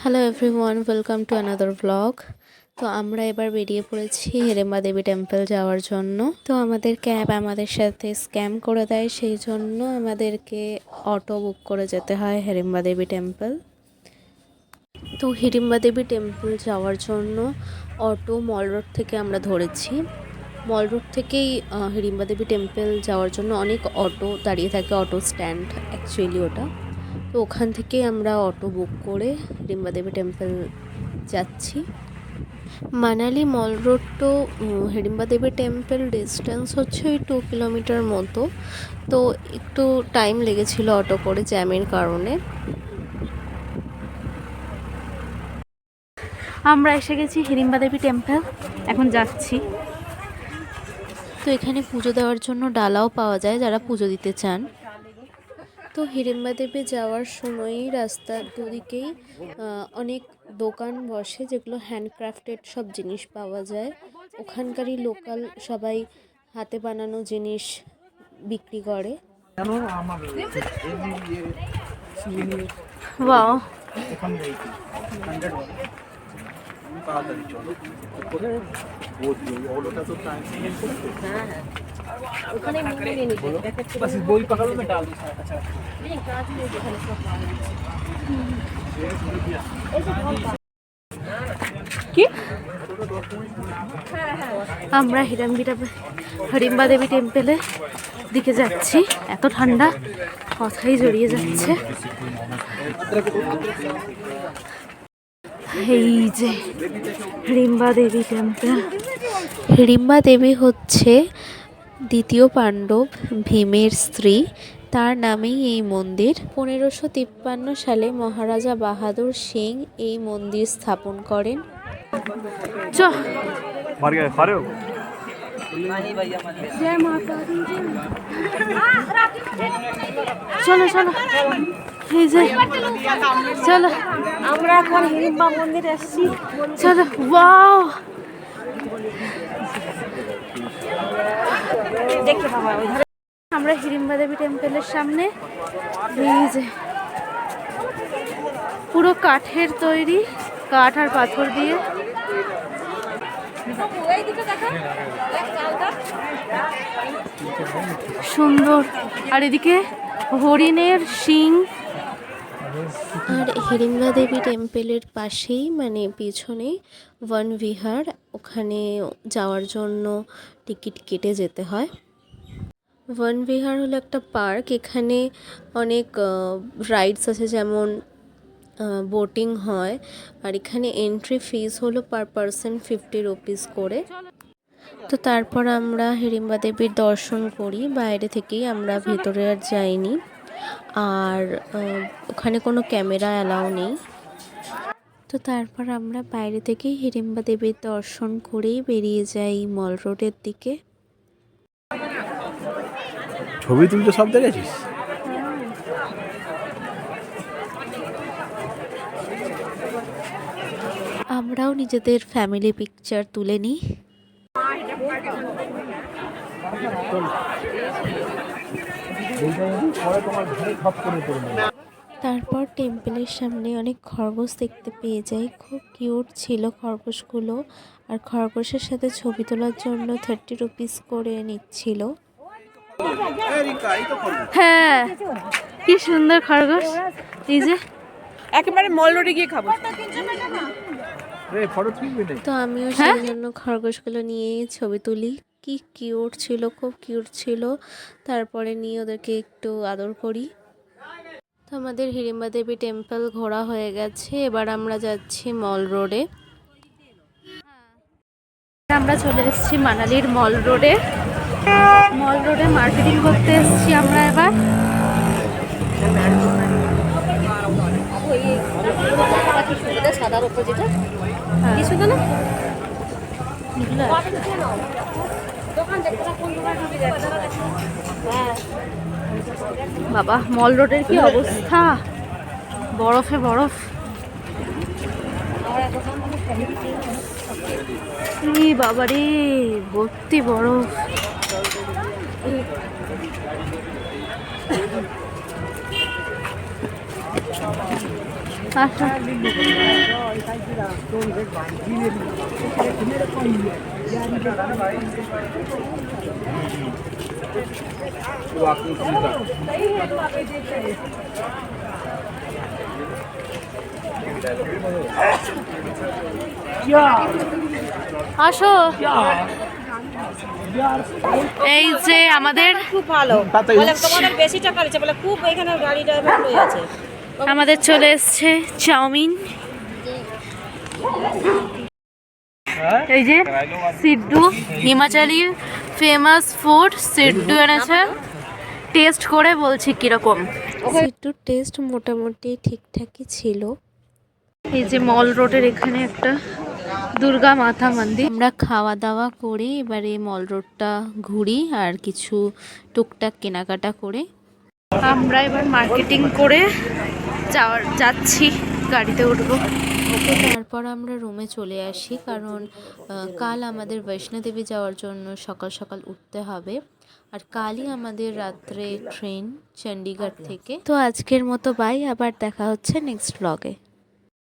Hello everyone, welcome to another blog. তো আমরা এবার বেরিয়ে পড়েছি হিড়িম্বা দেবী টেম্পল যাওয়ার জন্য। তো আমাদের ক্যাব আমাদের সাথে স্ক্যাম করে দেয়, সেই জন্য আমাদেরকে অটো বুক করে যেতে হয় হিড়িম্বা দেবী টেম্পল। তো হিড়িম্বা দেবী টেম্পল যাওয়ার জন্য অটো মল রোড থেকে আমরা ধরেছি। মল রোড থেকেই হিড়িম্বা দেবী টেম্পল যাওয়ার জন্য অনেক অটো দাঁড়িয়ে থাকে, অটো স্ট্যান্ড অ্যাকচুয়ালি ওটা। তো ওখান থেকে আমরা অটো বুক করে হিড়িম্বা দেবী টেম্পল যাচ্ছি। মানালি মল রোড টু হিড়িম্বা দেবী টেম্পল ডিস্টেন্স হচ্ছে ওই 2 কিলোমিটার মতো। তো একটু টাইম লেগেছিল অটো করে জ্যামের কারণে। আমরা এসে গেছি হিড়িম্বা দেবী টেম্পল, এখন যাচ্ছি। তো এখানে পুজো দেওয়ার জন্য ডালাও পাওয়া যায় যারা পুজো দিতে চান। তো হিড়িম্বা দেবী যাওয়ার সময়ই রাস্তার দুদিকেই অনেক দোকান বসে, যেগুলো হ্যান্ডক্রাফটেড সব জিনিস পাওয়া যায়। ওখানকারই লোকাল সবাই হাতে বানানো জিনিস বিক্রি করে। ওয়াও, কি আমরা হিড়িম্বা দেবী টেম্পলে দিকে যাচ্ছি। এত ঠান্ডা, কথাই জড়িয়ে যাচ্ছে। এই যে হিড়িম্বা দেবী টেম্পল। হিড়িম্বা দেবী হচ্ছে দ্বিতীয় পাণ্ডব ভীমের স্ত্রী, তার নামেই এই মন্দির। 1553 সালে মহারাজা বাহাদুর সিং এই মন্দির স্থাপন করেন। চলো চলো, এই যে চলো, আমরা এখন হিড়িম্বা মন্দিরে এসেছি। চলো, ওয়াও, দেখতে পাবো। আমরা হিড়িম্বা দেবী টেম্পলের সামনে। এই যে পুরো কাঠের তৈরি, কাঠ আর পাথর দিয়ে। সুন্দর। আর এদিকে হরিণের শিং। আর হিড়িম্বা দেবী টেম্পলের পাশেই মানে পিছনেই বন বিহার, ওখানে যাওয়ার জন্য টিকিট কেটে যেতে হয়। বন বিহার হলো একটা পার্ক, এখানে অনেক রাইডস আছে, যেমন বোটিং হয়। আর এখানে এন্ট্রি ফিস হলো পার পারসন 50 রুপিস করে। তো তারপর আমরা হিড়িম্বা দেবীর দর্শন করি বাইরে থেকেই, আমরা ভেতরে আর যাইনি। আর ওখানে কোনো ক্যামেরা অ্যালাউ নেই। তো তারপর আমরা বাইরে থেকেই হিড়িম্বা দেবীর দর্শন করেই বেরিয়ে যাই মল রোডের দিকে। ছবি তুলতে সব দেখেছিস? আমরাও নিজেদের ফ্যামিলি পিকচার তুলে নিই। তারপর টেম্পলের সামনে অনেক খরগোশ দেখতে পেয়ে যাই, খুব কিউট ছিল খরগোশগুলো। আর খরগোশের সাথে ছবি তোলার জন্য 30 রুপিস করে নিচ্ছিল। হ্যাঁ, কি সুন্দর খরগোশ। এই যে একেবারে মল রোডে গিয়ে খাবো। তো আমিও সেই জন্য খরগোশগুলো নিয়ে ছবি তুলি। কি কিউট ছিল, খুব কিউট ছিল। তারপরে নিয়ে ওদেরকে একটু আদর করি। তো আমাদের হিড়িম্বা দেবী টেম্পল ঘোরা হয়ে গেছে, এবার আমরা যাচ্ছি মল রোডে। আমরা চলে এসেছি মানালির মল রোডে। মল রোডে মার্কেটিং করতে এসেছি আমরা এবার। সাদার উপর যেটা কিছু তো না, বাবা মল রোডের কি অবস্থা, বরফে বরফ। বাবারে ভর্তি বরফ। আসো। আসো, এই যে আমাদের খুব ভালো বলে তোমাদের বেশি টাকা নিচ্ছে বলে খুব এখানে গাড়ি ড্রাইভার হয়ে আছে আমাদের চলে এসছে চাউমিন। এই যে সিদ্ধু, হিমাচলি ফেমাস ফুড সিদ্ধু এনেছে, টেস্ট করে বলছি কিরকম। সিট্টুর টেস্ট মোটামুটি ঠিকঠাকই ছিল। এই যে মল রোডের এখানে একটা দুর্গা মাতা মন্দির। আমরা খাওয়া দাওয়া করে এবারে মল রোডটা ঘুরি আর কিছু টুকটাক কেনাকাটা করে আমরা এবার মার্কেটিং করে যাচ্ছি, গাড়িতে উঠবো। তো তারপর আমরা রুমে চলে আসি, কারণ কাল আমাদের বৈষ্ণোদেবী যাওয়ার জন্য সকাল সকাল উঠতে হবে, আর কালই আমাদের রাত্রে ট্রেন চণ্ডীগড় থেকে। তো আজকের মতো বাই, আবার দেখা হচ্ছে নেক্সট ব্লগে।